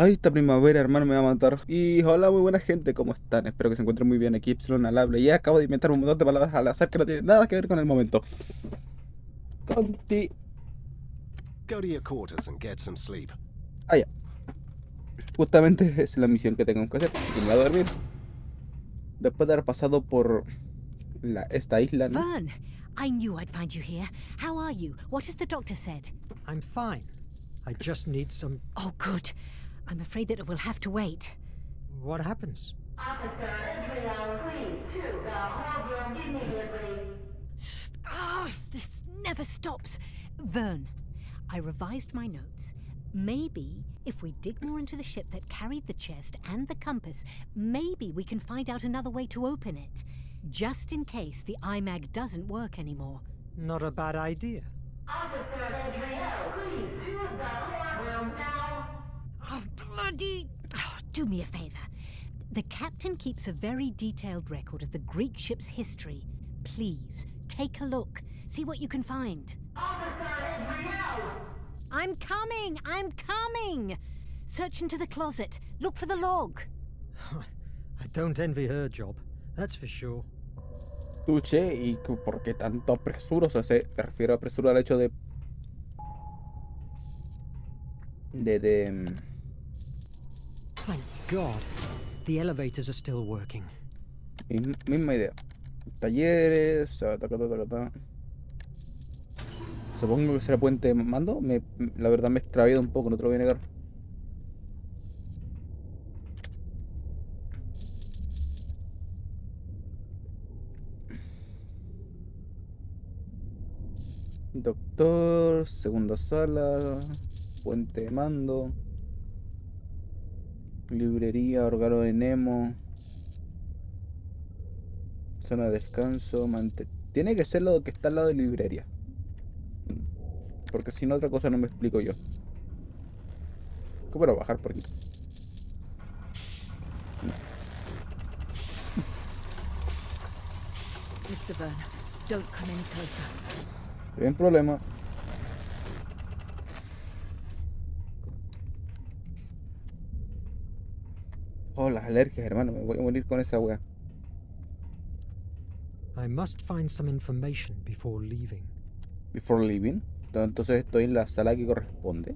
Ay, esta primavera, hermano, me va a matar. Y hola, muy buena gente, ¿cómo están? Espero que se encuentren muy bien. Aquí Epsilon al habla. Y acabo de inventar un montón de palabras al azar que no tienen nada que ver con el momento. Conti. Go to your quarters and get some sleep. Ah, ya. Justamente es la misión que tengo que hacer. Y me voy a dormir. Después de haber pasado por esta isla, ¿no? Verne, I knew I'd find you here. How are you? What has the doctor said? I'm fine. I just need some... Oh, good. I'm afraid that it will have to wait. What happens? Officer, Israel, please, to the whole room immediately. This never stops. Verne, I revised my notes. Maybe if we dig more into the ship that carried the chest and the compass, maybe we can find out another way to open it. Just in case the iMag doesn't work anymore. Not a bad idea. Officer Israel, please, to the whole room now. Oh, bloody... Oh, do me a favor. The captain keeps a very detailed record of the Greek ship's history. Please, take a look. See what you can find. Officer Israel! I'm coming! Search into the closet. Look for the log. I don't envy her job, that's for sure. Tuche, ¿y por qué tanto apresuro? O sea, me refiero a apresuro al hecho de... Thank God. The elevators are still working. Misma idea. Talleres, supongo que será puente de mando. La verdad me he extraviado un poco, no te lo voy a negar. Doctor, segunda sala, puente de mando, librería, órgano de Nemo, zona de descanso, tiene que ser lo que está al lado de la librería. Porque si no, otra cosa no me explico yo. ¿Cómo puedo bajar por aquí? Mr. Verne, don't come any closer. Hay un problema. Oh, las alergias, hermano. Me voy a morir con esa wea. I must find some information before leaving. Before leaving. Entonces estoy en la sala que corresponde.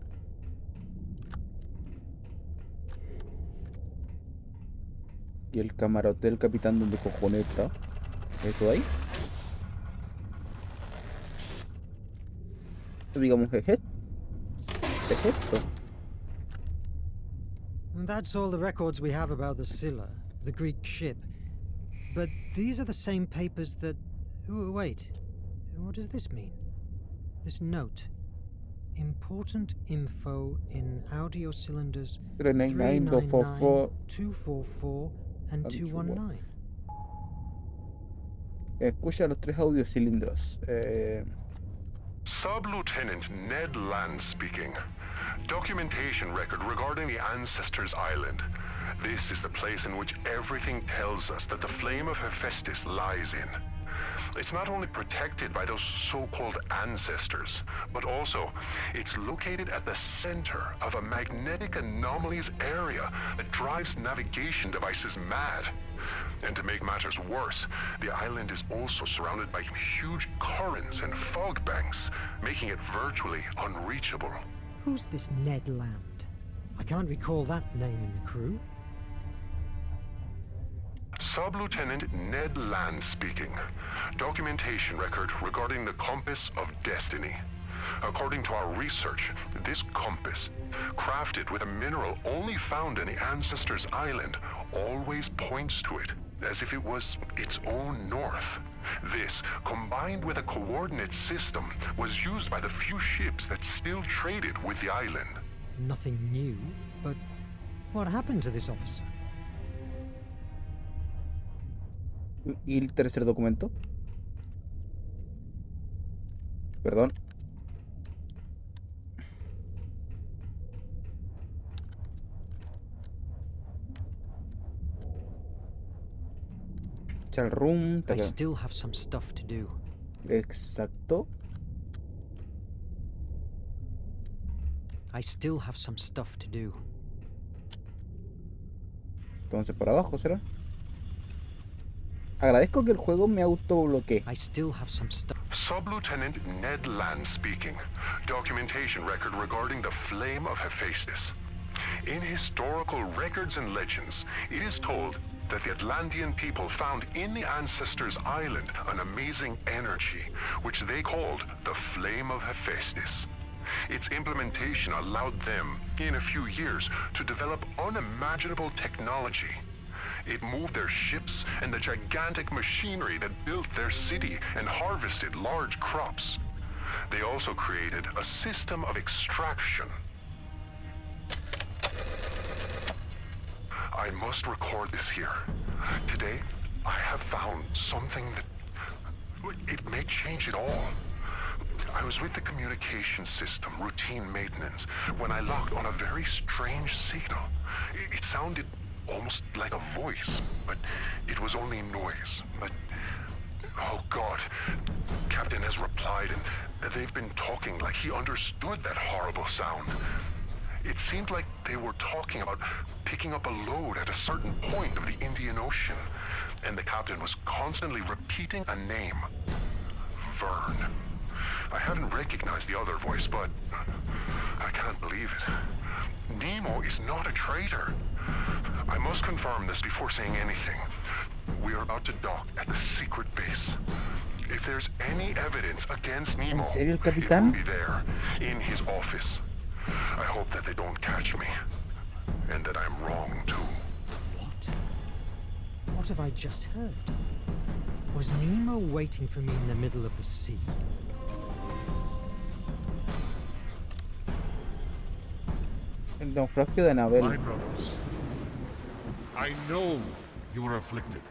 Y el camarote del capitán, donde cojones está. ¿Eso ahí? Digamos, es esto. That's all the records we have about the Scylla, the Greek ship. But these are the same papers that... Wait, what does this mean? This note. Important info in audio cylinders 399, 244, 244 and 219. Escucha los tres audiocilindros. Sub-Lieutenant Ned Land speaking. Documentation record regarding the Ancestors Island. This is the place in which everything tells us that the flame of Hephaestus lies in. It's not only protected by those so-called ancestors, but also it's located at the center of a magnetic anomalies area that drives navigation devices mad. And to make matters worse, the island is also surrounded by huge currents and fog banks, making it virtually unreachable. Who's this Ned Land? I can't recall that name in the crew. Sub-Lieutenant Ned Land speaking. Documentation record regarding the Compass of Destiny. According to our research, this compass, crafted with a mineral only found in the Ancestors Island, always points to it, as if it was its own north. This, combined with a coordinate system, was used by the few ships that still traded with the island. Nothing new, but what happened to this officer? ¿Y el tercer documento? Perdón. Chat room. I still have some stuff to do. Exacto. I still have some stuff to do. Entonces por abajo será. Agradezco que el juego me autobloquee. I still have some stuff. Sub-Lieutenant Ned Land speaking. Documentation record regarding the flame of Hephaestus. In historical records and legends, it is told that the Atlantean people found in the ancestors' island an amazing energy, which they called the flame of Hephaestus. Its implementation allowed them, in a few years, to develop unimaginable technology. It moved their ships and the gigantic machinery that built their city and harvested large crops. They also created a system of extraction. I must record this here. Today, I have found something that... it may change it all. I was with the communication system, routine maintenance, when I locked on a very strange signal. It sounded almost like a voice, but it was only noise. But, oh God, Captain has replied, and they've been talking like he understood that horrible sound. It seemed like they were talking about picking up a load at a certain point of the Indian Ocean, and the captain was constantly repeating a name. Verne. I haven't recognized the other voice, but I can't believe it. Nemo is not a traitor. I must confirm this before saying anything. We are about to dock at the secret base. If there's any evidence against Nemo, ¿En serio, it capitán? will be there, in his office. I hope that they don't catch me, and that I'm wrong too. What? What have I just heard? Was Nemo waiting for me in the middle of the sea? El naufragio de Anabel. My brothers, I know you are afflicted.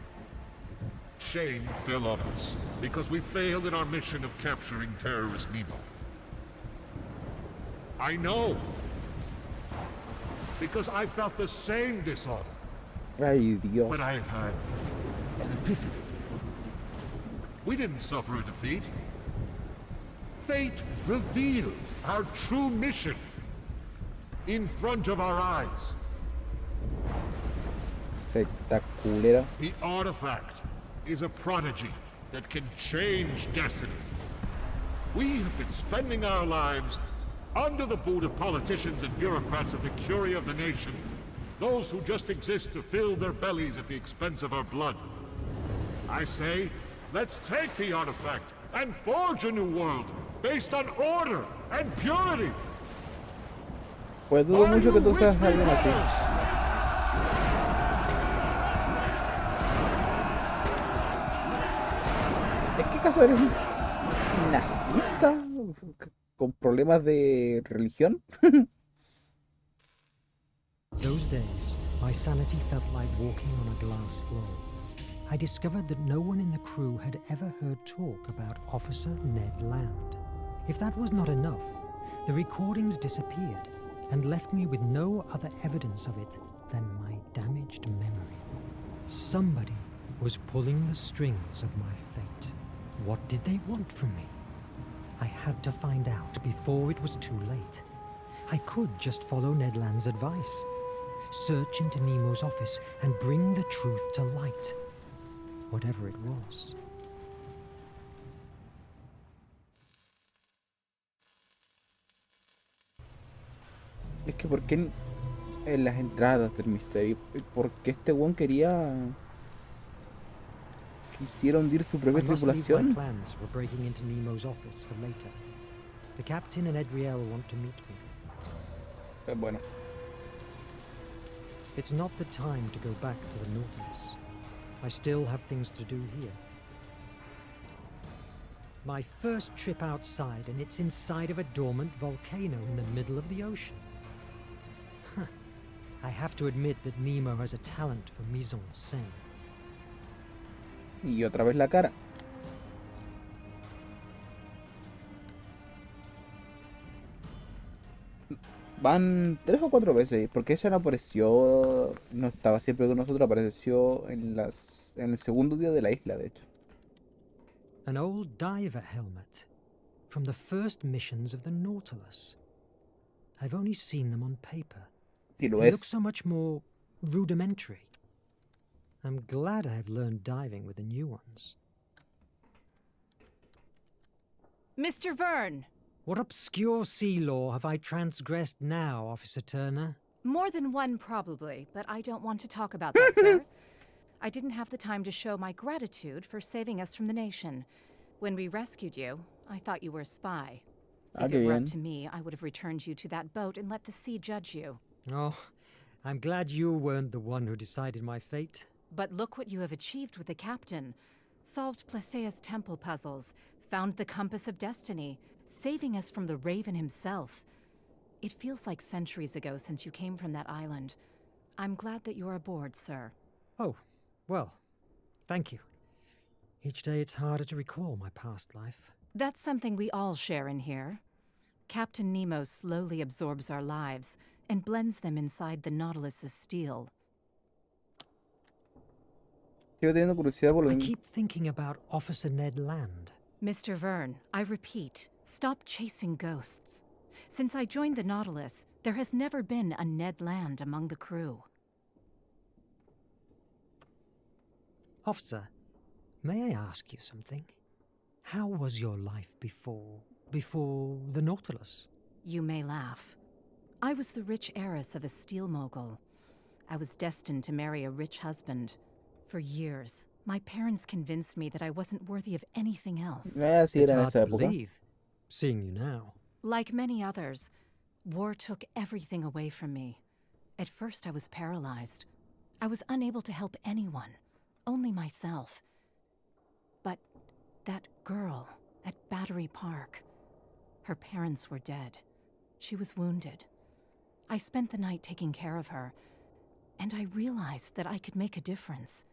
Shame fell on us because we failed in our mission of capturing terrorist Nemo. I know, because I felt the same dishonor. Ay, Dios. But I have had an epiphany. We didn't suffer a defeat. Fate revealed our true mission in front of our eyes. Espectacular. The artifact is a prodigy that can change destiny. We have been spending our lives under the boot of politicians and bureaucrats of the curia of the nation, those who just exist to fill their bellies at the expense of our blood. I say, let's take the artifact and forge a new world based on order and purity. Pues dudo mucho que tú seas alguien así. ¿Es que acaso eres un nazista? ¿Con problemas de religión? Those days, my sanity felt like walking on a glass floor. I discovered that no one in the crew had ever heard talk about Officer Ned Land. If that was not enough, the recordings disappeared and left me with no other evidence of it than my damaged memory. Somebody was pulling the strings of my fate. What did they want from me? I had to find out before it was too late. I could just follow Ned Land's advice. Search into Nemo's office and bring the truth to light. Whatever it was. Es que ¿por qué en las entradas del misterio? ¿Por qué este weón quería que hiciera hundir su propia I must leave my tripulación? plans for breaking into Nemo's office for later. The captain and Edriel want to meet me. Bueno, It's not the time to go back to the Nautilus. I still have things to do here. My first trip outside, and it's inside of a dormant volcano in the middle of the ocean. I have to admit that Nemo has a talent for mise en scène. y otra vez la cara. Van 3 o 4 veces, porque ella no apareció, no estaba siempre con nosotros, apareció en el segundo día de la isla, de hecho. An old diver helmet from the first missions of the Nautilus. I've only seen them on paper. Y lo They look es. so much more rudimentary. I'm glad I have learned diving with the new ones. Mr. Verne! What obscure sea law have I transgressed now, Officer Turner? More than one, probably, but I don't want to talk about that, sir. I didn't have the time to show my gratitude for saving us from the nation. When we rescued you, I thought you were a spy. If it were up to me, I would have returned you to that boat and let the sea judge you. Oh, I'm glad you weren't the one who decided my fate. But look what you have achieved with the captain. Solved Placea's temple puzzles, found the compass of destiny, saving us from the Raven himself. It feels like centuries ago since you came from that island. I'm glad that you're aboard, sir. Oh, well, thank you. Each day it's harder to recall my past life. That's something we all share in here. Captain Nemo slowly absorbs our lives and blends them inside the Nautilus's steel. Sigo teniendo curiosidad por lo I mismo. keep thinking about Officer Ned Land. Mr. Verne, I repeat, stop chasing ghosts. Since I joined the Nautilus, there has never been a Ned Land among the crew. Officer, may I ask you something? How was your life before the Nautilus? You may laugh. I was the rich heiress of a steel mogul. I was destined to marry a rich husband. For years, my parents convinced me that I wasn't worthy of anything else. Sí, It's era en hard esa to época. believe, seeing you now. Like many others, war took everything away from me. At first, I was paralyzed. I was unable to help anyone, only myself. But that girl at Battery Park, her parents were dead. She was wounded. I spent the night taking care of her, and I realized that I could make a difference.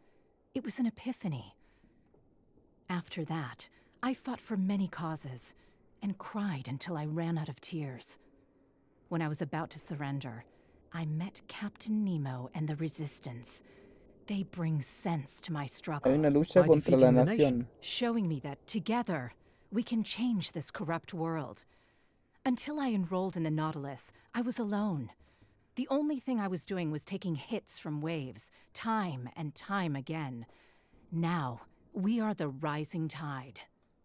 It was an epiphany. After that, I fought for many causes and cried until I ran out of tears. When I was about to surrender, I met Captain Nemo and the Resistance. They bring sense to my Hay struggle, una lucha By contra la defeating the nación. nation. showing me that together we can change this corrupt world. Until I enrolled in the Nautilus, I was alone. The only thing I was doing was taking hits from waves, time and time again. Now, we are the rising tide.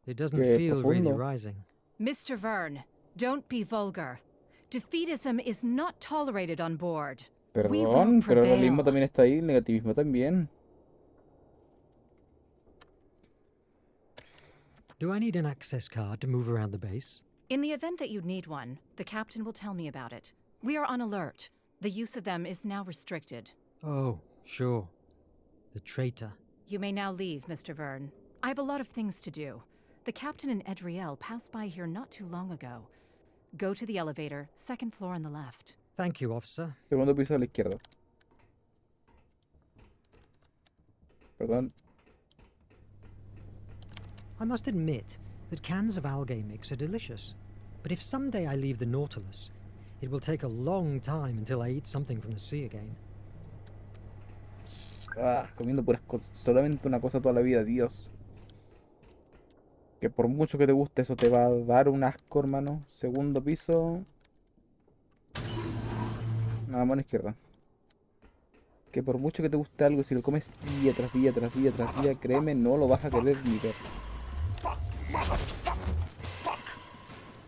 It doesn't Qué feel really profundo. rising. Mr. Verne, don't be vulgar. Defeatism is not tolerated on board. We will Perdón, pero el realismo prevail. también está ahí, el negativismo también. Do I need an access card to move around the base? In the event that you need one, the captain will tell me about it. We are on alert. The use of them is now restricted. Oh, sure. The traitor. You may now leave, Mr. Verne. I have a lot of things to do. The captain and Edriel passed by here not too long ago. Go to the elevator, second floor on the left. Thank you, officer. Segundo piso a la izquierda. Perdón. I must admit that cans of algae mix are delicious. But if someday I leave the Nautilus, it will take a long time until I eat something from the sea again. Ah, comiendo puras cosas. Solamente una cosa toda la vida, Dios. Que por mucho que te guste, eso te va a dar un asco, hermano. Segundo piso. Nada, mano izquierda. Que por mucho que te guste algo, si lo comes día tras día, tras día, tras día, créeme, no lo vas a querer ni ver.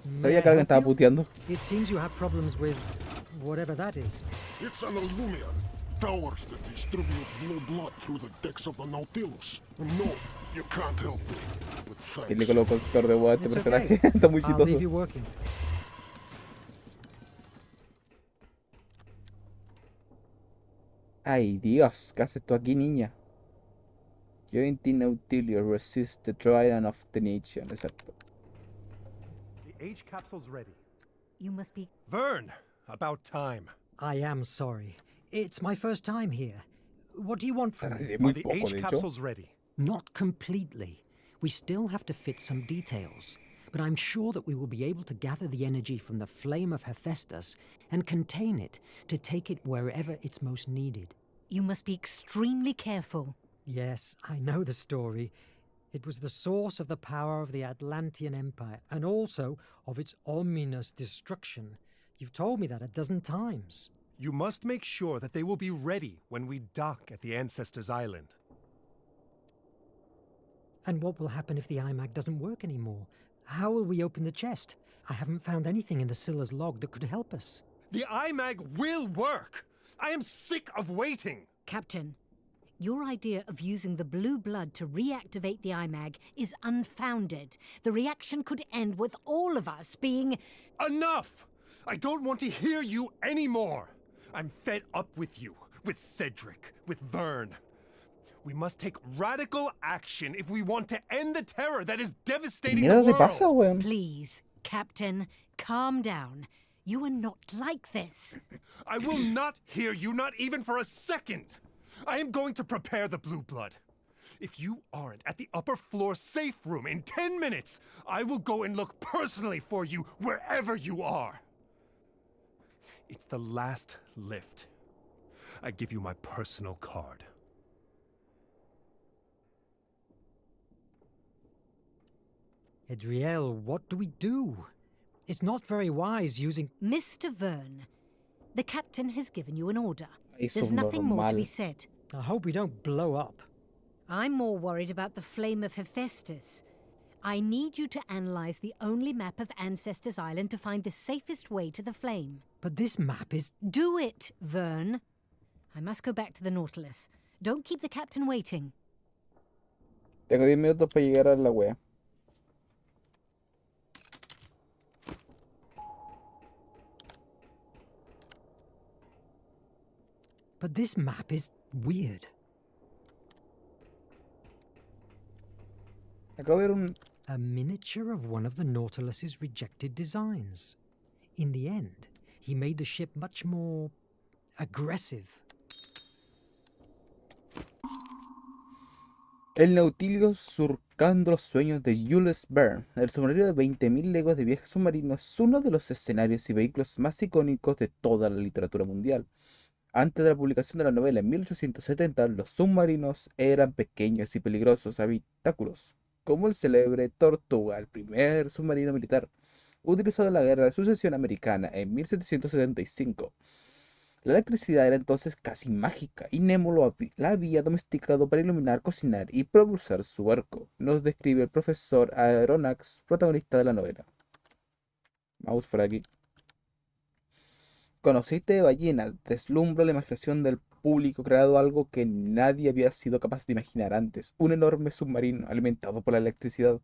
May I Sabía que alguien help estaba you? puteando. It seems you have problems with whatever that is. It's an Illumian. Towers that distribute blue blood through the decks of the Nautilus. No, you can't help me. But Que le thanks. colocó actor de voz a este It's personaje. okay. Está muy I'll leave chistoso. you working. Ay, Dios, ¿qué haces tú aquí, niña? Join the Nautilus, resist the tyrant of the nation. Exacto. The H capsule's ready. You must be. Verne, about time. I am sorry. It's my first time here. What do you want from me? Es muy The poco, H de hecho. capsule's ready. Not completely. We still have to fit some details. But I'm sure that we will be able to gather the energy from the flame of Hephaestus and contain it to take it wherever it's most needed. You must be extremely careful. Yes, I know the story. It was the source of the power of the Atlantean Empire and also of its ominous destruction. You've told me that a dozen times. You must make sure that they will be ready when we dock at the Ancestors' Island. And what will happen if the iMac doesn't work anymore? How will we open the chest? I haven't found anything in the Scylla's log that could help us. The iMac will work! I am sick of waiting! Captain, your idea of using the blue blood to reactivate the iMag is unfounded. The reaction could end with all of us being... Enough! I don't want to hear you anymore! I'm fed up with you, with Cedric, with Verne. We must take radical action if we want to end the terror that is devastating the Mierda te pasa, world! weón. Please, Captain, calm down. You are not like this. I will not hear you, not even for a second! I am going to prepare the blue blood. If you aren't at the upper floor safe room in 10 minutes, I will go and look personally for you wherever you are. It's the last lift. I give you my personal card. Adriel, what do we do? It's not very wise using... Mr. Verne, the captain has given you an order. Hizo There's un nothing more to be normal. said. I hope we don't blow up. I'm more worried about the flame of Hephaestus. I need you to analyze the only map of Ancestors Island to find the safest way to the flame. But this map is... Do it, Verne. I must go back to the Nautilus. Don't keep the captain waiting. Tengo 10 minutos para llegar a la wea. But this map is weird. Acabo de ver un... A miniature of one of the Nautilus's rejected designs. In the end, he made the ship much more... aggressive. El Nautilus surcando los sueños de Jules Verne. El submarino de 20.000 leguas de viaje submarino es uno de los escenarios y vehículos más icónicos de toda la literatura mundial. Antes de la publicación de la novela en 1870, los submarinos eran pequeños y peligrosos habitáculos, como el célebre Tortuga, el primer submarino militar, utilizado en la Guerra de Sucesión Americana en 1775. La electricidad era entonces casi mágica, y Nemo la había domesticado para iluminar, cocinar y propulsar su barco, nos describe el profesor Aronnax, protagonista de la novela. Mouse por aquí. Con aceite de ballena deslumbra la imaginación del público creado algo que nadie había sido capaz de imaginar antes, un enorme submarino alimentado por la electricidad,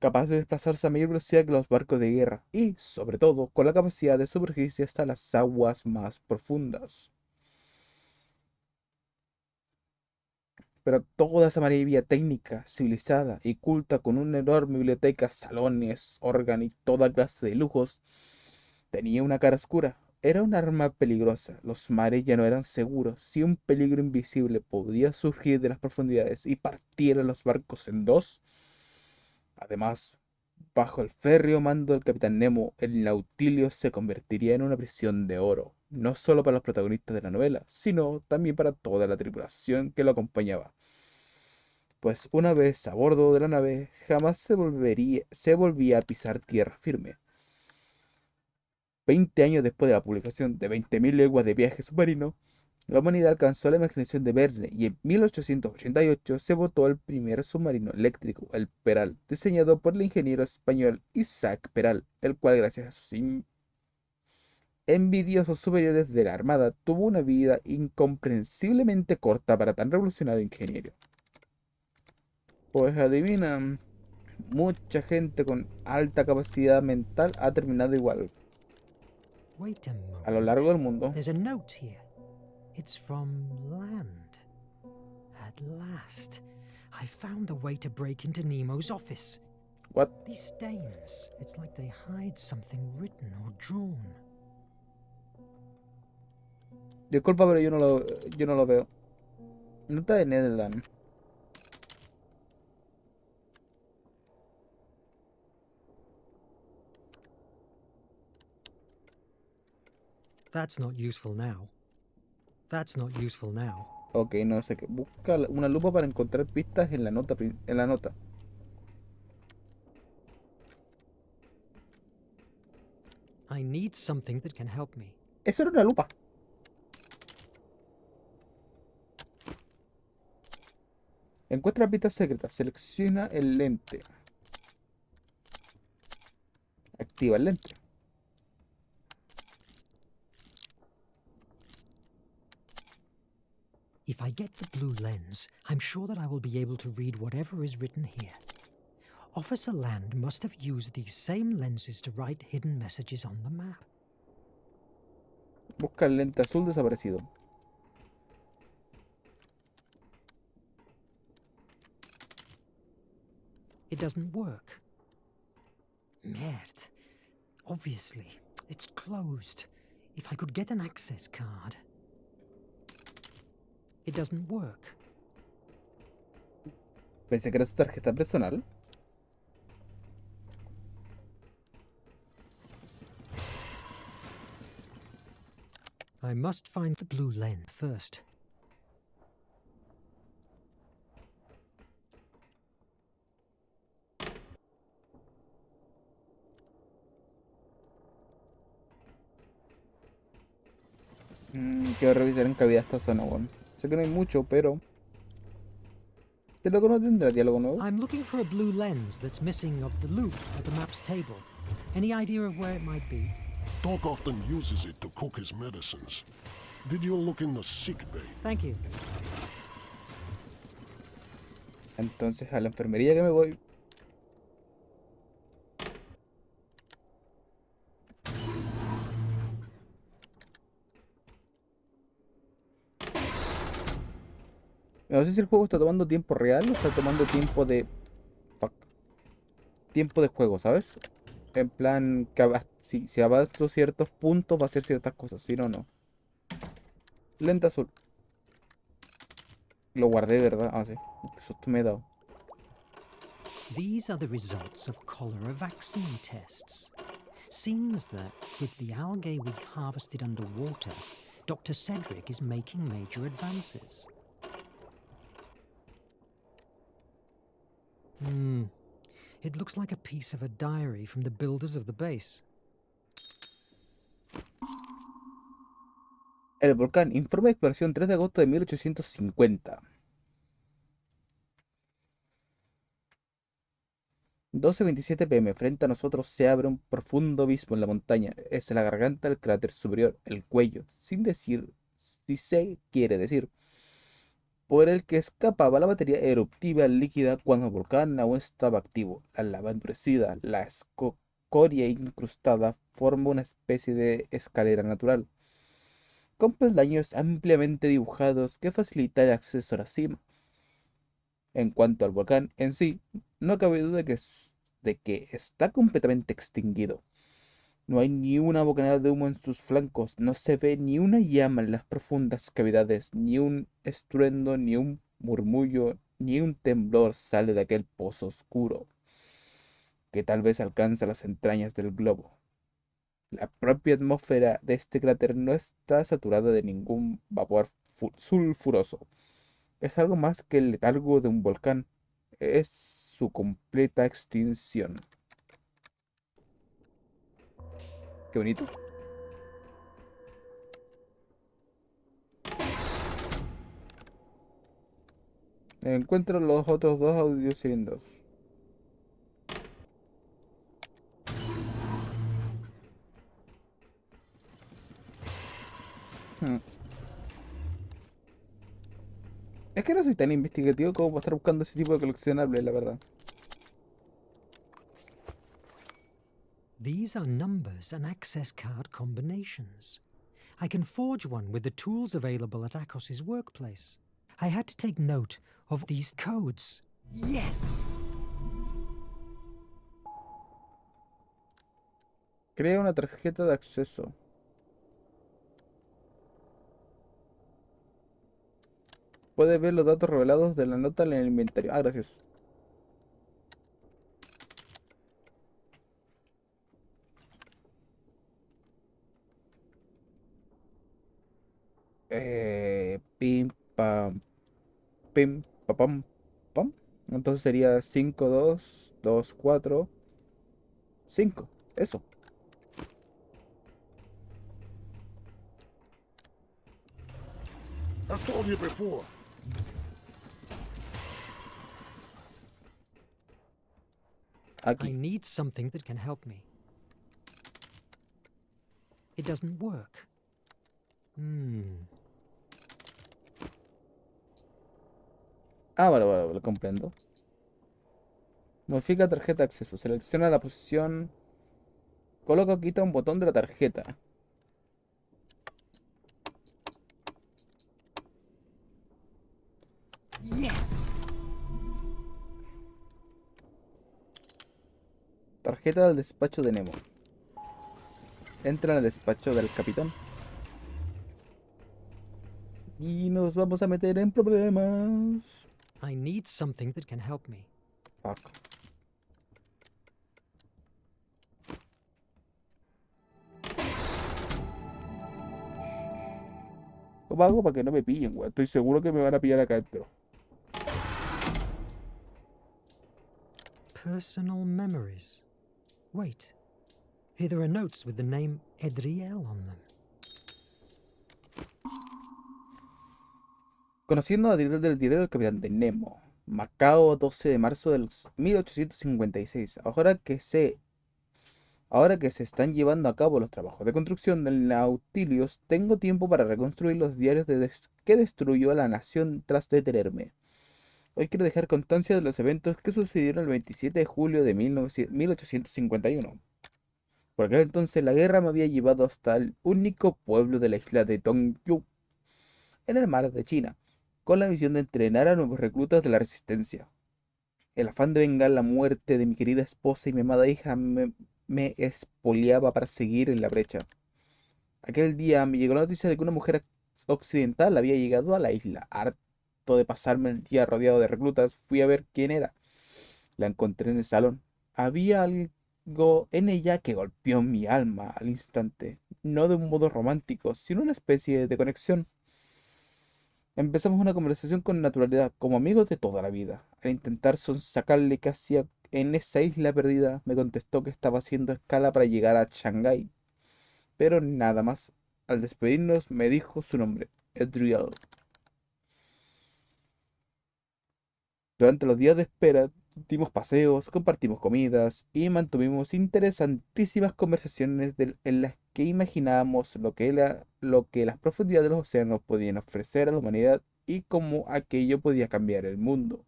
capaz de desplazarse a mayor velocidad que los barcos de guerra y, sobre todo, con la capacidad de sumergirse hasta las aguas más profundas. Pero toda esa maravilla técnica, civilizada y culta, con una enorme biblioteca, salones, órgano y toda clase de lujos, tenía una cara oscura. Era un arma peligrosa. Los mares ya no eran seguros. Si un peligro invisible podía surgir de las profundidades y partir a los barcos en dos. Además, bajo el férreo mando del capitán Nemo, el Nautilus se convertiría en una prisión de oro, no solo para los protagonistas de la novela, sino también para toda la tripulación que lo acompañaba. Pues una vez a bordo de la nave, jamás se volvía a pisar tierra firme. 20 años después de la publicación de 20.000 leguas de viaje submarino, la humanidad alcanzó la imaginación de Verne y en 1888 se votó el primer submarino eléctrico, el Peral, diseñado por el ingeniero español Isaac Peral, el cual, gracias a sus envidiosos superiores de la Armada, tuvo una vida incomprensiblemente corta para tan revolucionario ingeniero. Pues adivina, mucha gente con alta capacidad mental ha terminado igual Wait a moment. a lo largo del mundo. There's a note here. It's from land. At last, I found the way to break into Nemo's office. What? These stains, it's like they hide something written or drawn. Disculpa, pero yo no lo veo. Nota de Netherland. That's not useful now. That's not useful now. Ok, no sé qué. Busca una lupa para encontrar pistas en la nota. I need something that can help me. Eso era una lupa. Encuentra la pista secreta. Selecciona el lente. Activa el lente. If I get the blue lens, I'm sure that I will be able to read whatever is written here. Officer Land must have used these same lenses to write hidden messages on the map. Busca el lente azul desaparecido. It doesn't work. Merde. Obviously, it's closed. If I could get an access card. It doesn't work. Pensé que era su tarjeta personal. I must find the blue lens first. Quiero revisar en cavidad esta zona, weón. Sé que no hay mucho, pero... ¿Este loco no tendrá diálogo nuevo? I'm looking for a blue lens that's missing of the loop at the map's table. Any idea of where it might be? Doc often uses it to cook his medicines. Did you look in the sick bay? Thank you. Entonces a la enfermería que me voy. No sé si el juego está tomando tiempo real o está tomando tiempo de... fuck, tiempo de juego, ¿sabes? En plan, que si avanzo ciertos puntos va a hacer ciertas cosas, si no, no. Lente azul. Lo guardé, ¿verdad? Ah, sí. Qué susto me he dado. These are the results of cholera vaccine tests. Seems that with the algae we harvested underwater, Dr. Cedric is making major advances. It looks like a piece of a diary from the builders of the base. El volcán. Informe de exploración 3 de agosto de 1850. 12:27 p.m. Frente a nosotros se abre un profundo abismo en la montaña. Es la garganta del cráter superior, el cuello, sin decir si se quiere decir, por el que escapaba la materia eruptiva líquida cuando el volcán aún estaba activo. La lava endurecida, la escoria incrustada, forma una especie de escalera natural, con peldaños ampliamente dibujados que facilita el acceso a la cima. En cuanto al volcán en sí, no cabe duda de que está completamente extinguido. No hay ni una bocanada de humo en sus flancos, no se ve ni una llama en las profundas cavidades, ni un estruendo, ni un murmullo, ni un temblor sale de aquel pozo oscuro que tal vez alcanza las entrañas del globo. La propia atmósfera de este cráter no está saturada de ningún vapor sulfuroso. Es algo más que el letargo de un volcán. Es su completa extinción. Qué bonito. Encuentro los otros dos audiocilindros. Hmm. Es que no soy tan investigativo como para estar buscando ese tipo de coleccionables, la verdad. These are numbers and access card combinations. I can forge one with the tools available at Akos's workplace. I had to take note of these codes. Yes! Crea una tarjeta de acceso. Puedes ver los datos revelados de la nota en el inventario. Ah, gracias. Pim, pam, pim, pa, pam, pam. Entonces sería 5 2 2 4 5. Eso. I've told you before. I Aquí. need something that can help me. It doesn't work. Vale, lo comprendo. Modifica tarjeta de acceso. Selecciona la posición. Coloca o quita un botón de la tarjeta. Yes! Tarjeta del despacho de Nemo. Entra en el despacho del capitán. Y nos vamos a meter en problemas. I need something that can help me. Fuck. ¿Cómo hago para que no me pillen, weón? Estoy seguro que me van a pillar acá adentro. Personal memories. Wait. Here there are notes with the name Edriel on them. Conociendo a del diario del capitán de Nemo. Macao, 12 de marzo del 1856. Ahora que se están llevando a cabo los trabajos de construcción del Nautilus, tengo tiempo para reconstruir los diarios que destruyó a la nación tras detenerme. Hoy quiero dejar constancia de los eventos que sucedieron el 27 de julio de 1851. Por aquel entonces la guerra me había llevado hasta el único pueblo de la isla de Tongyu, en el mar de China, con la misión de entrenar a nuevos reclutas de la resistencia. El afán de vengar la muerte de mi querida esposa y mi amada hija me espoliaba para seguir en la brecha. Aquel día me llegó la noticia de que una mujer occidental había llegado a la isla. Harto de pasarme el día rodeado de reclutas, fui a ver quién era. La encontré en el salón. Había algo en ella que golpeó mi alma al instante, no de un modo romántico, sino una especie de conexión. Empezamos una conversación con naturalidad, como amigos de toda la vida. Al intentar sonsacarle qué hacía en esa isla perdida, me contestó que estaba haciendo escala para llegar a Shanghái, pero nada más. Al despedirnos me dijo su nombre, Edriel. Durante los días de espera dimos paseos, compartimos comidas y mantuvimos interesantísimas conversaciones en las que imaginábamos lo que las profundidades de los océanos podían ofrecer a la humanidad y cómo aquello podía cambiar el mundo.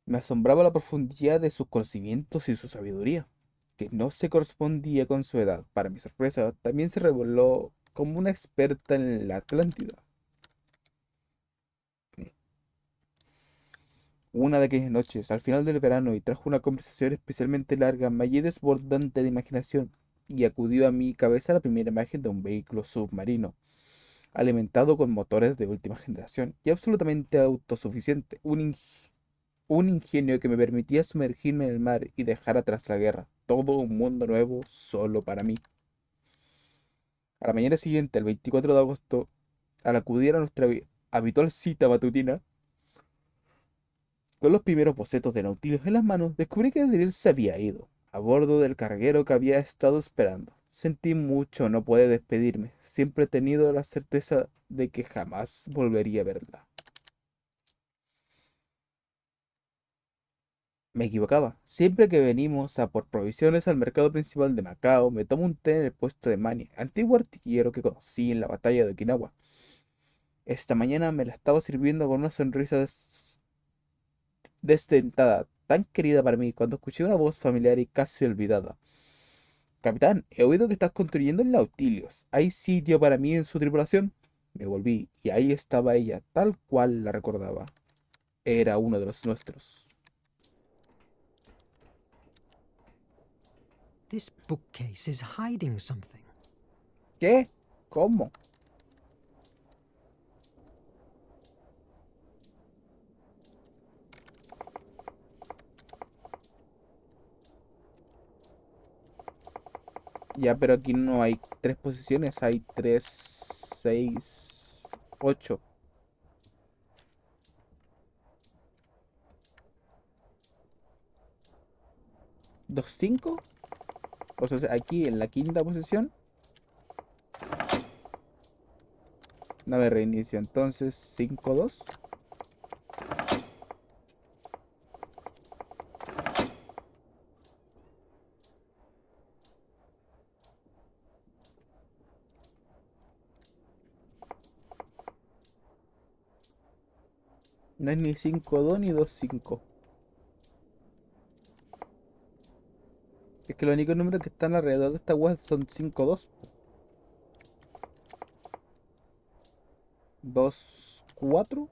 Me asombraba la profundidad de sus conocimientos y su sabiduría, que no se correspondía con su edad. Para mi sorpresa, también se reveló como una experta en la Atlántida. Una de aquellas noches, al final del verano, y tras una conversación especialmente larga, me hallé desbordante de imaginación, y acudió a mi cabeza la primera imagen de un vehículo submarino, alimentado con motores de última generación y absolutamente autosuficiente, un ingenio que me permitía sumergirme en el mar y dejar atrás la guerra, todo un mundo nuevo solo para mí. A la mañana siguiente, el 24 de agosto, al acudir a nuestra habitual cita matutina, con los primeros bocetos de Nautilus en las manos, descubrí que Adriel se había ido, a bordo del carguero que había estado esperando. Sentí mucho no poder despedirme. Siempre he tenido la certeza de que jamás volvería a verla. Me equivocaba. Siempre que venimos a por provisiones al mercado principal de Macao, me tomo un té en el puesto de Manny, antiguo artillero que conocí en la batalla de Okinawa. Esta mañana me la estaba sirviendo con una sonrisa desdentada, tan querida para mí, cuando escuché una voz familiar y casi olvidada. Capitán, he oído que estás construyendo el Nautilus. ¿Hay sitio para mí en su tripulación? Me volví, y ahí estaba ella, tal cual la recordaba. Era uno de los nuestros. This bookcase is hiding something. ¿Qué? ¿Cómo? Ya, pero aquí no hay tres posiciones, hay tres, seis, ocho. ¿Dos, cinco? O sea, aquí en la quinta posición. Nave reinicia, entonces cinco, dos. No es ni 5-2 ni 2-5. Es que los únicos números que están alrededor de esta web son 5-2. 2-4.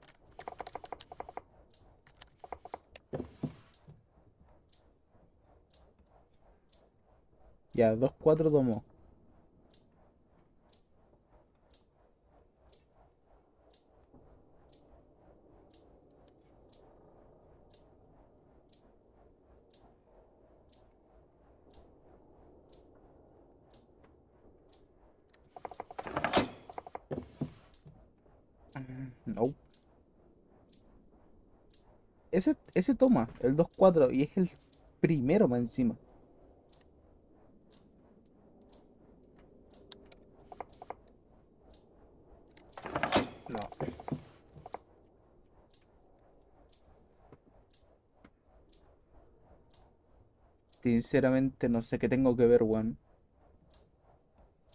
Ya, 2-4 tomó. No. Ese toma, el 2-4, y es el primero más encima. No. Sinceramente no sé qué tengo que ver, weón.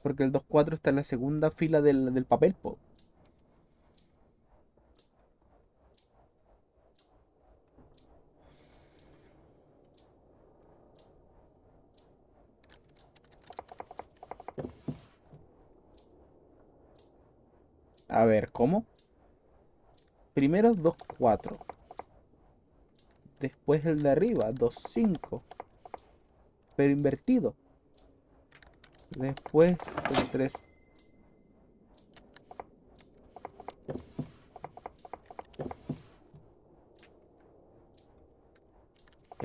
Porque el 2-4 está en la segunda fila del papel, po. A ver, ¿cómo? Primero 2-4. Después el de arriba, 2-5. Pero invertido. Después el 3.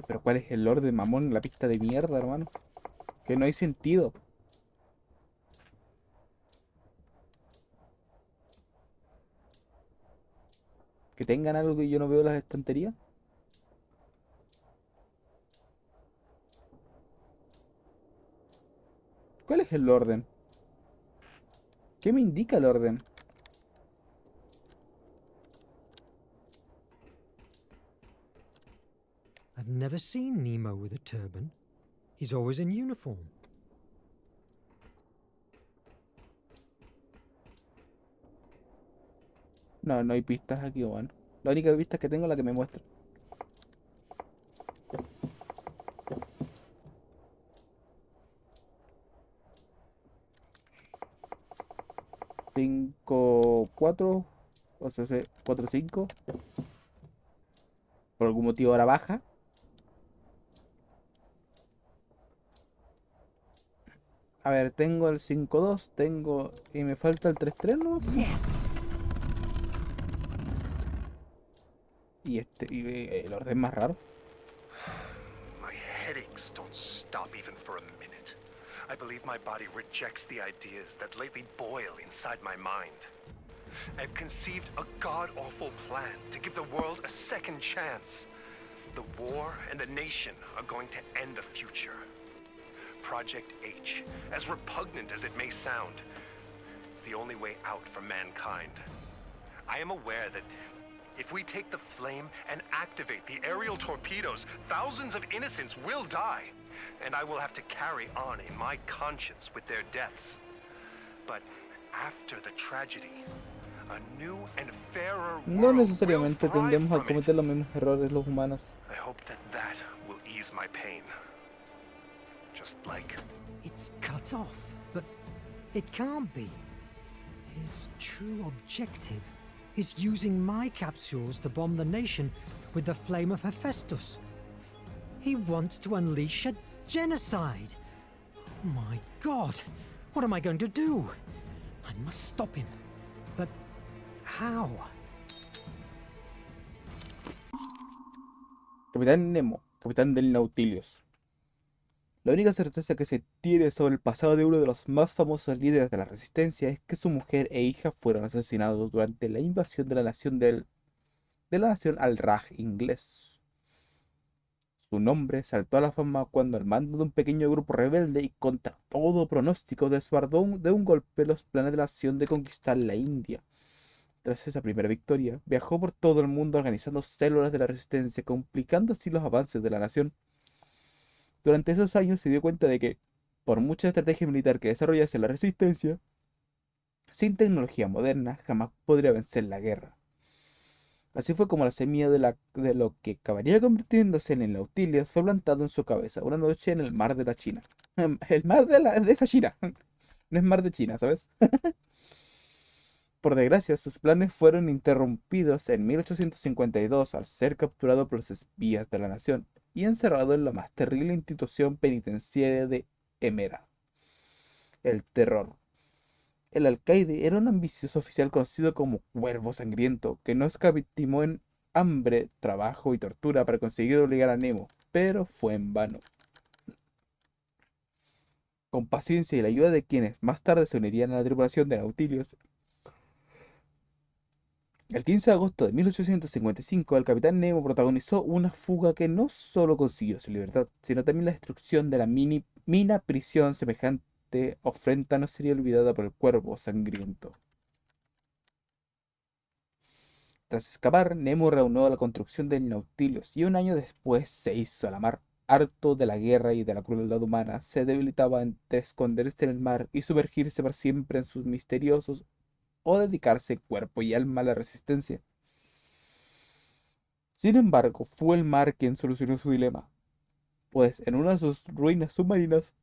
Pero ¿cuál es el orden, mamón? La pista de mierda, hermano. Que no hay sentido. Que tengan algo que yo no veo en las estanterías. ¿Cuál es el orden? ¿Qué me indica el orden? I've never seen Nemo with a turban. He's always in uniform. No, no hay pistas aquí, weón. La única pista que tengo es la que me muestra. 5-4. O sea, 4-5. Por algún motivo ahora baja. A ver, tengo el 5-2, tengo... Y me falta el 3-3, ¿no? Yes! Y el orden más raro. My headaches don't stop even for a minute. I believe my body rejects the ideas that lately boil inside my mind. I've conceived a god-awful plan to give the world a second chance. The war and the nation are going to end the future. Project H, as repugnant as it may sound, is the only way out for mankind. I am aware that if we take the flame and activate the aerial torpedoes, thousands of innocents will die, and I will have to carry on in my conscience with their deaths. But after the tragedy, a new and fairer No world will necesariamente thrive tendemos a from it. cometer los mismos errores los humanos. I hope that will ease my pain. Just like... It's cut off, but it can't be. His true objective is using my capsules to bomb the nation with the flame of Hephaestus. He wants to unleash a genocide. Oh my god, what am I going to do? I must stop him. But how? Capitán Nemo, capitán del Nautilus. La única certeza que se tiene sobre el pasado de uno de los más famosos líderes de la resistencia es que su mujer e hija fueron asesinados durante la invasión de la nación al Raj inglés. Su nombre saltó a la fama cuando al mando de un pequeño grupo rebelde y contra todo pronóstico desbordó de un golpe los planes de la nación de conquistar la India. Tras esa primera victoria, viajó por todo el mundo organizando células de la resistencia, complicando así los avances de la nación. Durante esos años se dio cuenta de que, por mucha estrategia militar que desarrollase la resistencia, sin tecnología moderna jamás podría vencer la guerra. Así fue como la semilla de lo que acabaría convirtiéndose en el Nautilus fue plantado en su cabeza una noche en el mar de la China. El mar de esa China. No es mar de China, ¿sabes? Por desgracia, sus planes fueron interrumpidos en 1852 al ser capturado por los espías de la nación y encerrado en la más terrible institución penitenciaria de Emera, el terror. El alcaide era un ambicioso oficial conocido como Cuervo Sangriento, que no escatimó en hambre, trabajo y tortura para conseguir obligar a Nemo, pero fue en vano. Con paciencia y la ayuda de quienes más tarde se unirían a la tripulación de Nautilus, el 15 de agosto de 1855, el capitán Nemo protagonizó una fuga que no solo consiguió su libertad, sino también la destrucción de la mina prisión. Semejante ofrenda no sería olvidada por el Cuervo Sangriento. Tras escapar, Nemo reanudó la construcción del Nautilus y un año después se hizo a la mar. Harto de la guerra y de la crueldad humana, se debilitaba entre esconderse en el mar y sumergirse para siempre en sus misteriosos o dedicarse cuerpo y alma a la resistencia. Sin embargo, fue el mar quien solucionó su dilema, pues en una de sus ruinas submarinas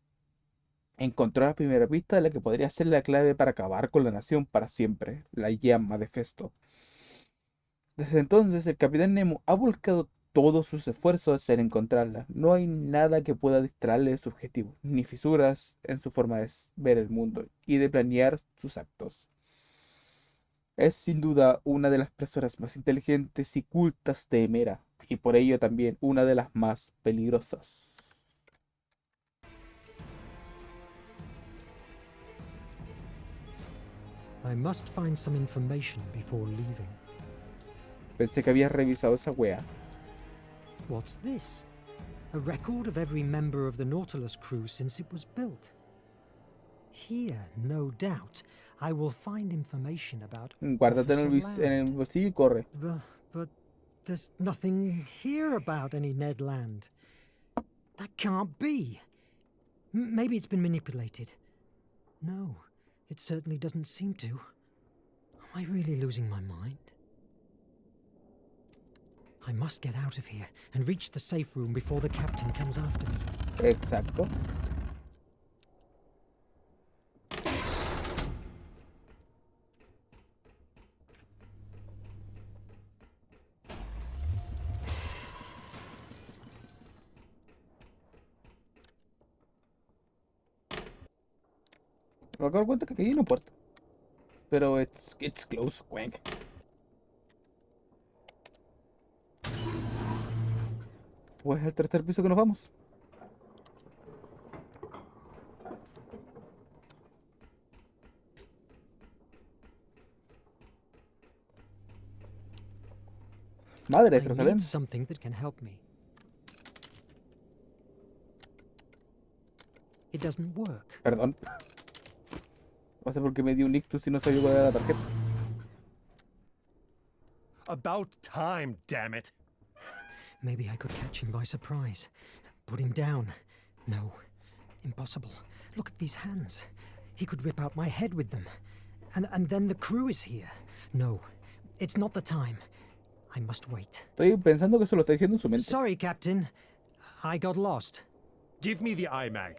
encontró la primera pista de la que podría ser la clave para acabar con la nación para siempre, la Llama de Hefesto. Desde entonces, el capitán Nemo ha volcado todos sus esfuerzos en encontrarla. No hay nada que pueda distraerle de su objetivo, ni fisuras en su forma de ver el mundo y de planear sus actos. Es sin duda una de las personas más inteligentes y cultas de Emera, y por ello también una de las más peligrosas. I must find some information before leaving. Pensé que habías revisado esa wea. What's this? A record of every member of the Nautilus crew since it was built. Here, no doubt, I will find information about Guárdate en el bolsillo y corre. But there's nothing here about any Ned Land. That can't be. Maybe it's been manipulated. No, it certainly doesn't seem to. Am I really losing my mind? I must get out of here and reach the safe room before the captain comes after me. Exacto. Me acabo de dar cuenta que aquí hay una puerta. Pero it's close, wank. Pues al tercer piso que nos vamos. Madre de I Jerusalén. need something that can help me. It doesn't work. Perdón. No sé por qué me dio un ictus y no sabía cuál era la tarjeta. About time, damn it. Maybe I could catch him by surprise. Put him down. No. Impossible. Look at these hands. He could rip out my head with them. And then the crew is here. No. It's not the time. I must wait. Estoy pensando que eso lo está diciendo en su mente. Sorry, Captain. I got lost. Give me the iMag.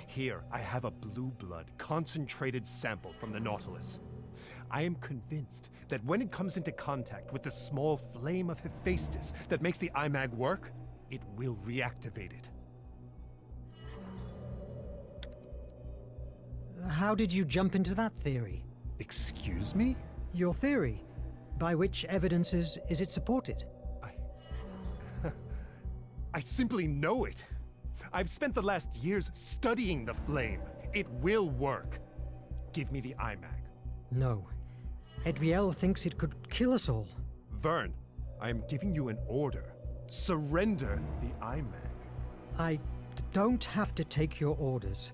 Here, I have a blue blood concentrated sample from the Nautilus. I am convinced that when it comes into contact with the small flame of Hephaestus that makes the iMag work, it will reactivate it. How did you jump into that theory? Excuse me? Your theory? By which evidence is it supported? I simply know it. I've spent the last years studying the flame. It will work. Give me the iMag. No. Edriel thinks it could kill us all. Verne, I am giving you an order. Surrender the iMag. I don't have to take your orders.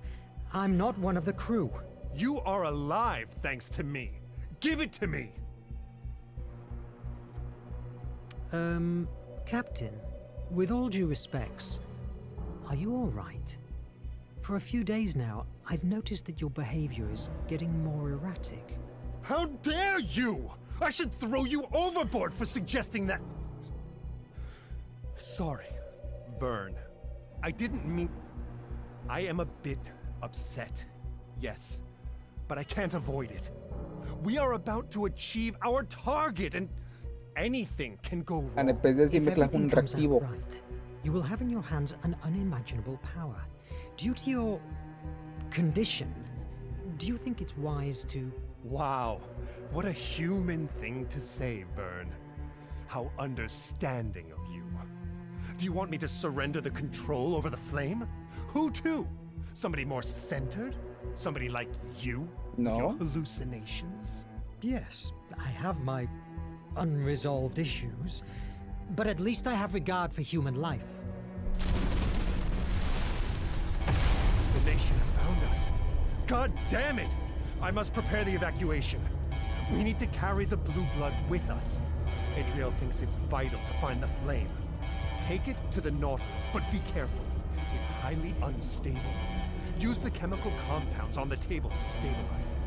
I'm not one of the crew. You are alive thanks to me. Give it to me. Captain, with all due respects, are you all right? For a few days now, I've noticed that your behavior is getting more erratic. How dare you! I should throw you overboard for suggesting that. Sorry, Verne. I didn't mean. I am a bit upset, yes, but I can't avoid it. We are about to achieve our target, and anything can go wrong. Anestesia If siempre clava un everything comes out reactivo. right, you will have in your hands an unimaginable power. Due to your condition, do you think it's wise to... Wow, what a human thing to say, Verne. How understanding of you. Do you want me to surrender the control over the flame? Who to? Somebody more centered? Somebody like you? No. With your hallucinations? Yes, I have my unresolved issues, but at least I have regard for human life. The nation has found us. God damn it! I must prepare the evacuation. We need to carry the blue blood with us. Adriel thinks it's vital to find the flame. Take it to the Nautilus, but be careful. It's highly unstable. Use the chemical compounds on the table to stabilize it.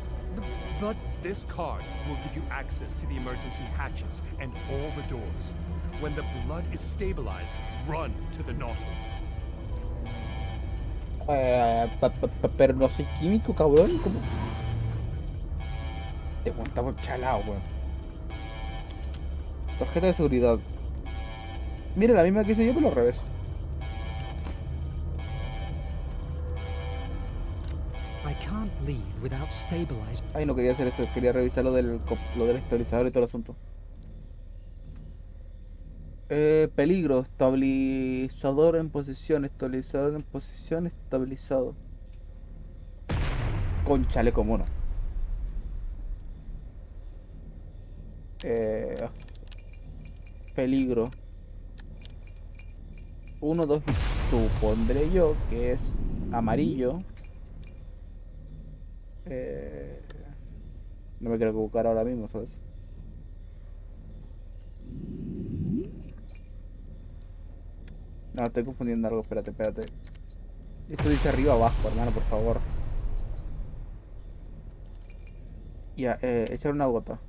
But This card will give you access to the emergency hatches and all the doors. When the blood is stabilized, run to the Nautilus. Pero no soy químico, cabrón. ¿Cómo? Te estamos chalado, weón. Tarjeta de seguridad. Mira, la misma que hice yo, pero al revés. I can't leave without stabilizing. Ay, no quería hacer eso, quería revisar lo del estabilizador y todo el asunto. Peligro, estabilizador en posición, estabilizado. Con chaleco mono. Peligro. 1, 2, supondré yo que es amarillo. No me quiero equivocar ahora mismo, ¿sabes? No, estoy confundiendo algo, espérate. Esto dice arriba abajo, hermano, por favor. Ya, echar una gota.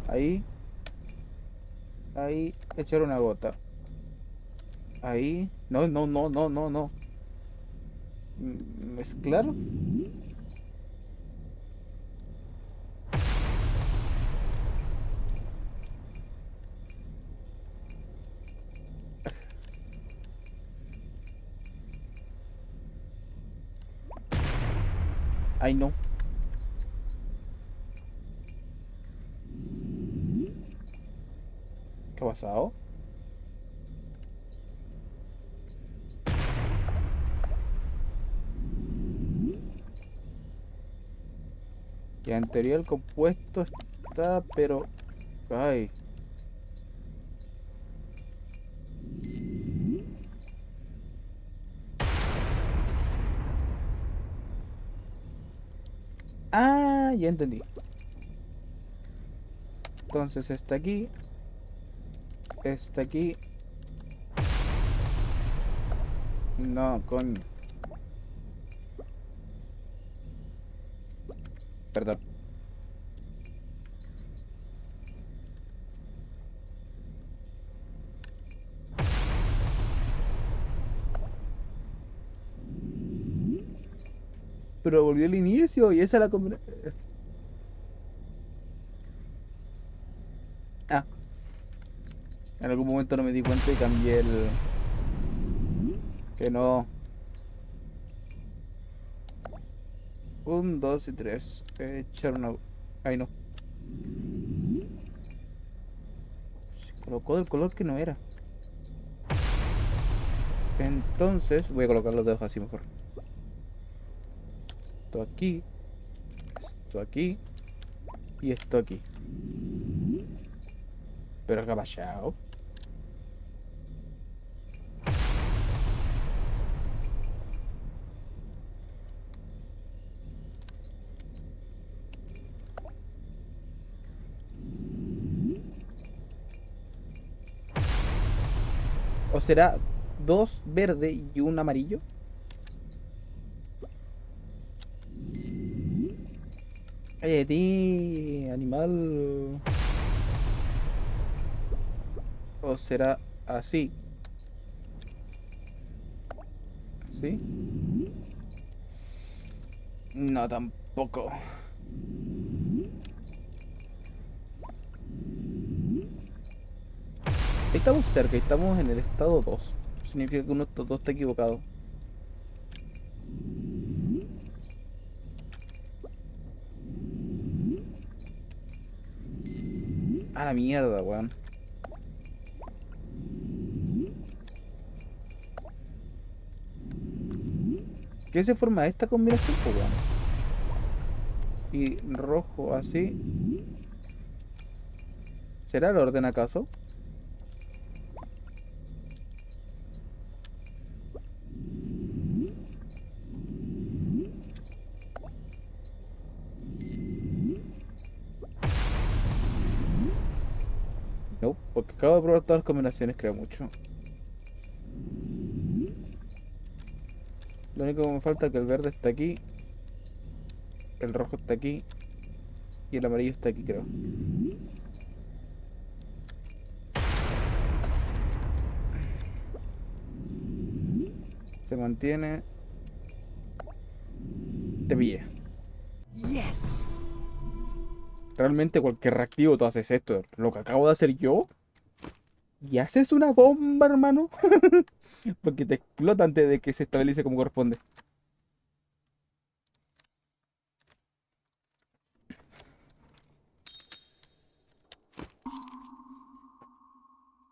Ahí. Ahí, echar una gota. Ahí. No. ¿Mezclar? Ay, no. ¿Qué ha pasado? Ya en teoría el compuesto está, pero... Ay. Ah, ya entendí. Entonces está aquí. Está aquí. No, coño. Perdón. Pero volvió el inicio y esa es la combinación. Ah. En algún momento no me di cuenta y cambié el... Que no. 1, 2 y 3. Echar una... Ay, no. Se colocó del color que no era. Entonces, voy a colocar los dedos así mejor. Esto aquí. Esto aquí. Y esto aquí. Pero ¿qué ha pasado? ¿O será 2 verde y un amarillo? Ti, animal. ¿O será así? ¿Sí? No, tampoco. Estamos cerca, estamos en el estado 2. Significa que uno de estos dos está equivocado. A la mierda, weón. ¿Qué se forma esta combinación, pues, weón? Y rojo así. ¿Será el orden acaso? No, porque acabo de probar todas las combinaciones, creo mucho. Lo único que me falta es que el verde está aquí, el rojo está aquí y el amarillo está aquí, creo. Se mantiene. Te pilla. Yes! Realmente cualquier reactivo tú haces esto. Lo que acabo de hacer yo. Y haces una bomba, hermano. Porque te explota antes de que se estabilice como corresponde.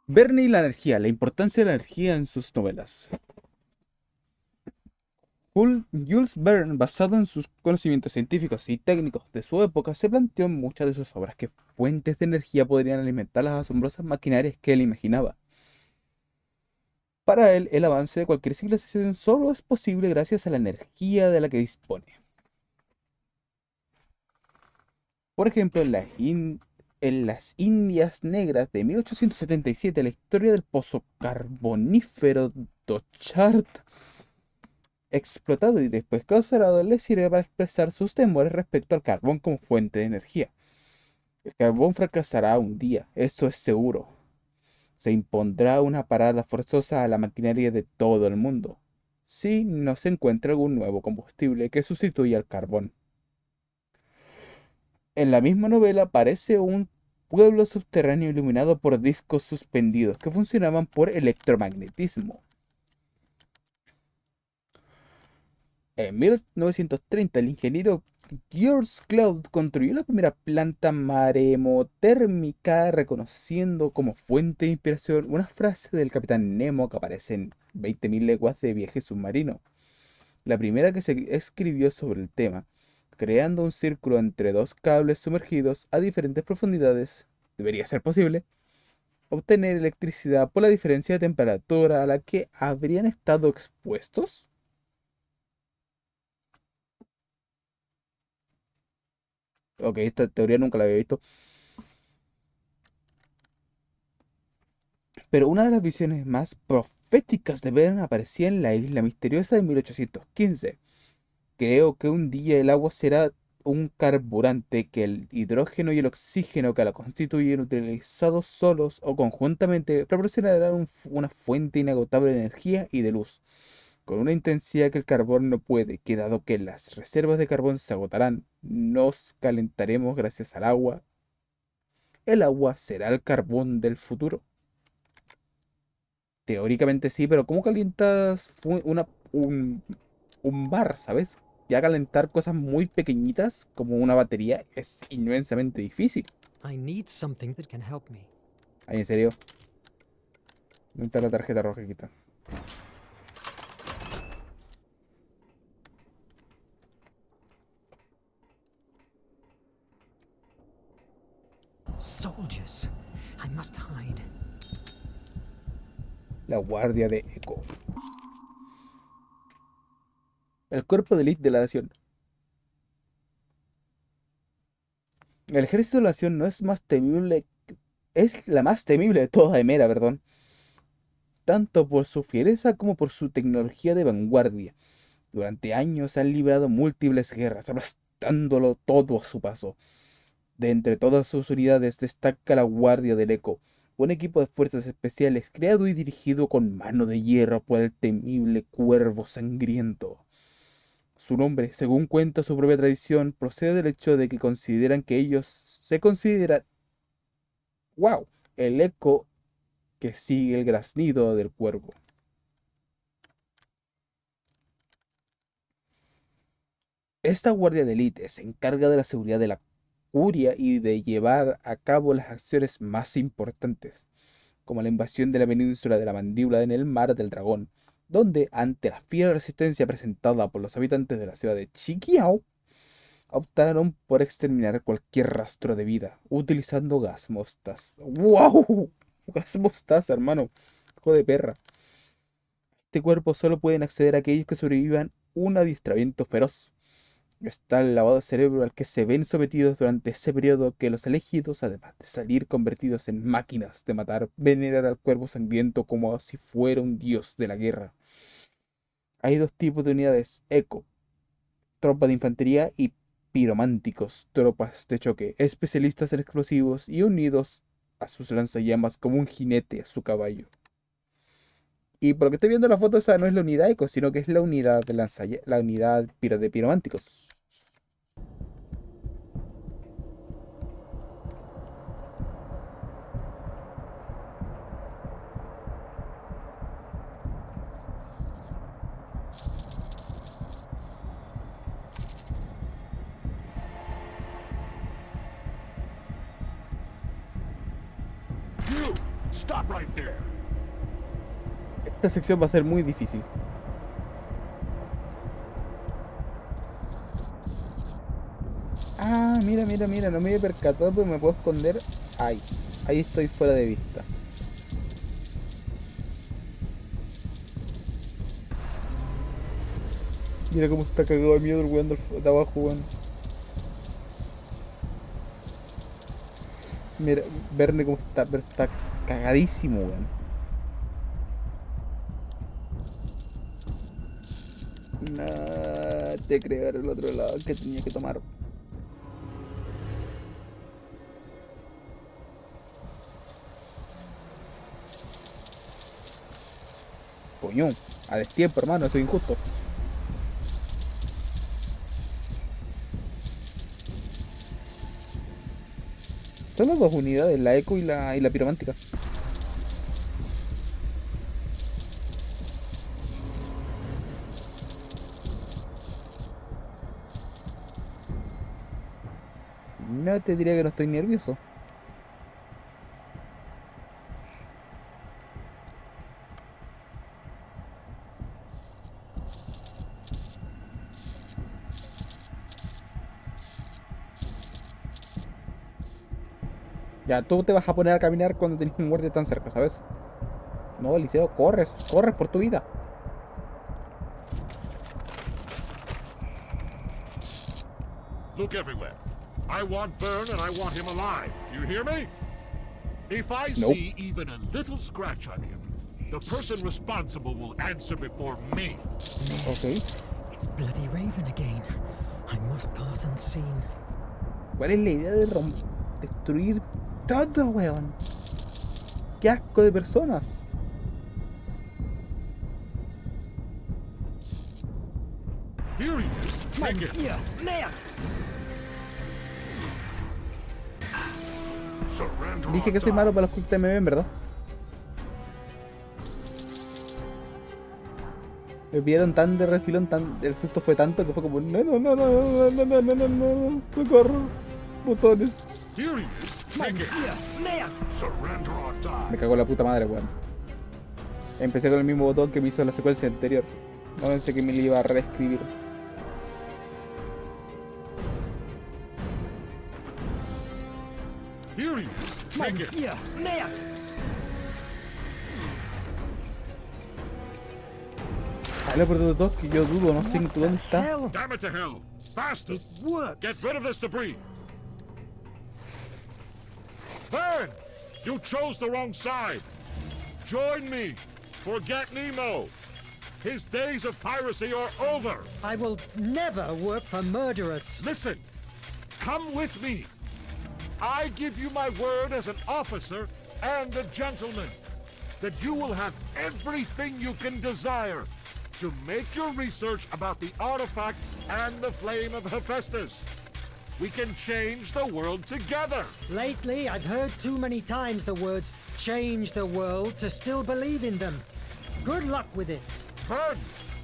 Verne y la energía, la importancia de la energía en sus novelas. Jules Verne, basado en sus conocimientos científicos y técnicos de su época, se planteó en muchas de sus obras que fuentes de energía podrían alimentar las asombrosas maquinarias que él imaginaba. Para él, el avance de cualquier civilización solo es posible gracias a la energía de la que dispone. Por ejemplo, en las Indias Negras de 1877, la historia del pozo carbonífero Dochart explotado y después clausurado le sirve para expresar sus temores respecto al carbón como fuente de energía. El carbón fracasará un día, eso es seguro. Se impondrá una parada forzosa a la maquinaria de todo el mundo, si no se encuentra algún nuevo combustible que sustituya al carbón. En la misma novela aparece un pueblo subterráneo iluminado por discos suspendidos que funcionaban por electromagnetismo. En 1930, el ingeniero George Cloud construyó la primera planta maremotérmica, reconociendo como fuente de inspiración una frase del capitán Nemo que aparece en 20.000 leguas de viaje submarino, la primera que se escribió sobre el tema, creando un círculo entre dos cables sumergidos a diferentes profundidades. Debería ser posible obtener electricidad por la diferencia de temperatura a la que habrían estado expuestos. Ok, esta teoría nunca la había visto. Pero una de las visiones más proféticas de Verne aparecía en la isla misteriosa de 1815. Creo que un día el agua será un carburante, que el hidrógeno y el oxígeno que la constituyen, utilizados solos o conjuntamente, proporcionarán una fuente inagotable de energía y de luz, con una intensidad que el carbón no puede, que dado que las reservas de carbón se agotarán, nos calentaremos gracias al agua. El agua será el carbón del futuro. Teóricamente sí, pero ¿cómo calientas un bar, ¿sabes? Ya calentar cosas muy pequeñitas como una batería es inmensamente difícil. I need something that can help me. Ay, en serio. ¿Dónde está la tarjeta roja aquí? Está. Soldiers. I must hide. La guardia de Eco. El cuerpo de élite de la nación. El ejército de la nación no es más temible. Es la más temible de toda Emera, perdón. Tanto por su fiereza como por su tecnología de vanguardia. Durante años han librado múltiples guerras, dándolo todo a su paso. De entre todas sus unidades destaca la Guardia del Eco, un equipo de fuerzas especiales creado y dirigido con mano de hierro por el temible Cuervo Sangriento. Su nombre, según cuenta su propia tradición, procede del hecho de que consideran que ellos se consideran, wow, el eco que sigue el graznido del cuervo. Esta guardia de élite se encarga de la seguridad de la curia y de llevar a cabo las acciones más importantes, como la invasión de la península de la Mandíbula en el Mar del Dragón, donde, ante la fiera resistencia presentada por los habitantes de la ciudad de Chiquiao, optaron por exterminar cualquier rastro de vida, utilizando gas mostaza. ¡Wow! Gas mostaza, hermano. Hijo de perra. Este cuerpo solo pueden acceder aquellos que sobrevivan un adiestramiento feroz. Está el lavado de cerebro al que se ven sometidos durante ese periodo que los elegidos, además de salir convertidos en máquinas de matar, veneran al cuervo sangriento como si fuera un dios de la guerra. Hay dos tipos de unidades: eco, tropa de infantería, y pirománticos, tropas de choque, especialistas en explosivos y unidos a sus lanzallamas como un jinete a su caballo. Y por lo que estoy viendo la foto, esa no es la unidad eco, sino que es la unidad de la unidad de pirománticos. You! Stop right there! Esta sección va a ser muy difícil. Ah, mira, mira, mira, no me había percatado, pero me puedo esconder. Ahí, ahí estoy fuera de vista. Mira cómo está cagado de miedo el weón de abajo, weón. Mira, Verne cómo está, pero está cagadísimo, weón. Nah, te creo, era el otro lado que tenía que tomar. Coño, a destiempo, hermano, eso es injusto. Son las dos unidades, la eco y la piromántica. No te diría que no estoy nervioso. Ya, tú te vas a poner a caminar cuando tenés un guardia tan cerca, ¿sabes? No, Eliseo, corres, corres por tu vida. Look everywhere. I want Verne and I want him alive. You hear me? If I Nope. see even a little scratch on him, the person responsible will answer before me. Ok. It's bloody Raven again. I must pass unseen. ¿Cuál es la idea de destruir todo, weón? ¡Qué asco de personas! Here he is. Take it. Surrender Dije or que soy die. malo para los quick time event, ¿verdad? Me vieron tan de refilón, el susto fue tanto que fue como no, no, no, no, no, no, no, no, no, no, socorro, botones. Here he is. Take it. Surrender or die. Me cagó la puta madre, weón. Empecé con el mismo botón que me hizo la secuencia anterior. No pensé que me lo iba a reescribir. Here he is. Take it. Dale por todos que yo dudo, no sé ni tú dónde estás. Hell! Damn it to hell. Faster. It works! Get rid of this debris. Verne! You chose the wrong side. Join me. Forget Nemo. His days of piracy are over. I will never work for murderers. Listen, come with me. I give you my word as an officer and a gentleman that you will have everything you can desire to make your research about the artifact and the flame of Hephaestus. We can change the world together. Lately, I've heard too many times the words change the world to still believe in them. Good luck with it. Verne!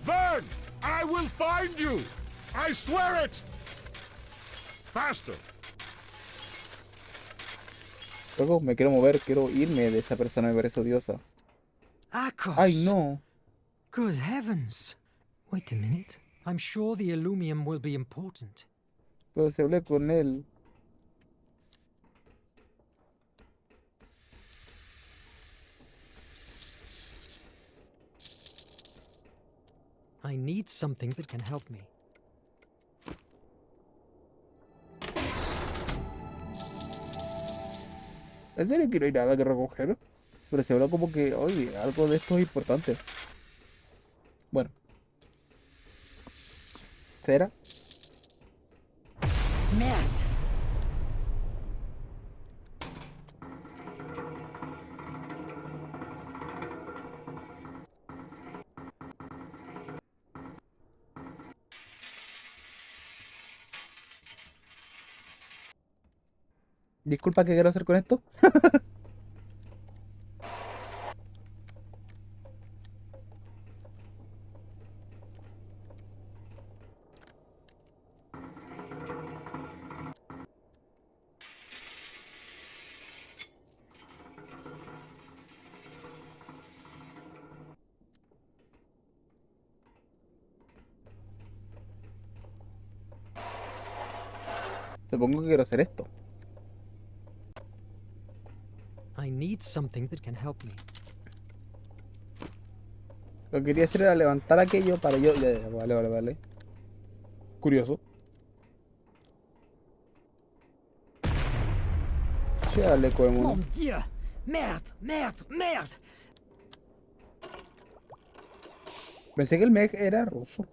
Verne! I will find you! I swear it! Faster! Luego me quiero mover, quiero irme de esa persona, me parece odiosa. Akos! ¡Ay, no! Good heavens! Wait a minute. I'm sure the Illumium will be important. Pero si hablé con él. I need something that can help me. ¿En serio que no hay nada que recoger? Pero se habló como que, oye, algo de esto es importante. Bueno. ¿Será? Merde! Disculpa, ¿qué quiero hacer con esto? Supongo que quiero hacer esto. I need something that can help me. Lo que quería hacer era levantar aquello para yo... Ya, vale. Curioso. Chale, cómo. Mon Dieu! Merde! Pensé que el Meg era ruso.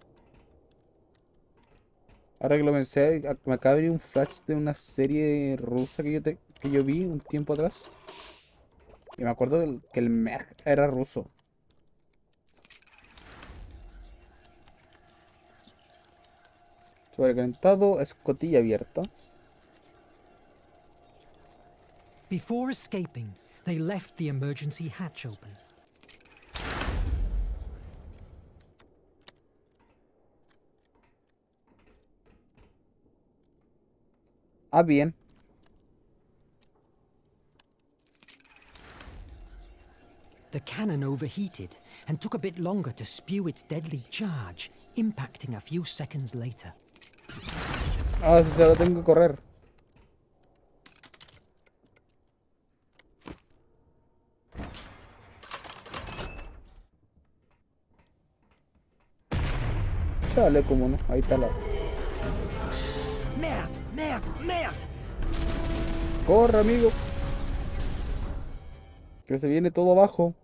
Ahora que lo pensé, me acaba de abrir un flash de una serie rusa que yo vi un tiempo atrás. Y me acuerdo que el Meg era ruso. Sobrecalentado, escotilla abierta. Before escaping, they left the emergency hatch open. Ah, bien. The cannon overheated and took a bit longer to spew its deadly charge, impacting a few seconds later. Ah, sí, solo tengo que correr. Chale, como no. Ahí está la... Merde! Corre, amigo. Que se viene todo abajo.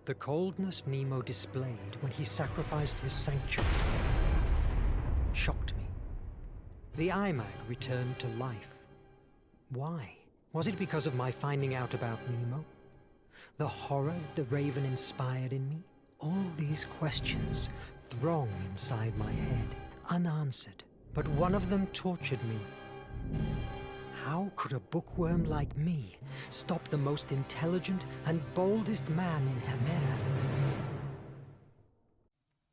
The coldness Nemo displayed when he sacrificed his sanctuary shocked me. The iMac returned to life. Why? Was it because of my finding out about Nemo? The horror that the Raven inspired in me? All these questions throng inside my head, unanswered. But one of them tortured me. How could a bookworm like me stop the most intelligent and boldest man in Hemera?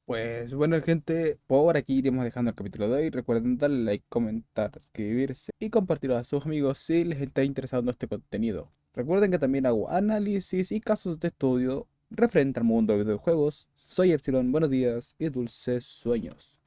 Pues bueno, gente, por aquí iremos dejando el capítulo de hoy. Recuerden darle like, comentar, suscribirse y compartirlo a sus amigos si les está interesando este contenido. Recuerden que también hago análisis y casos de estudio referente al mundo de videojuegos. Soy Epsilon, buenos días y dulces sueños.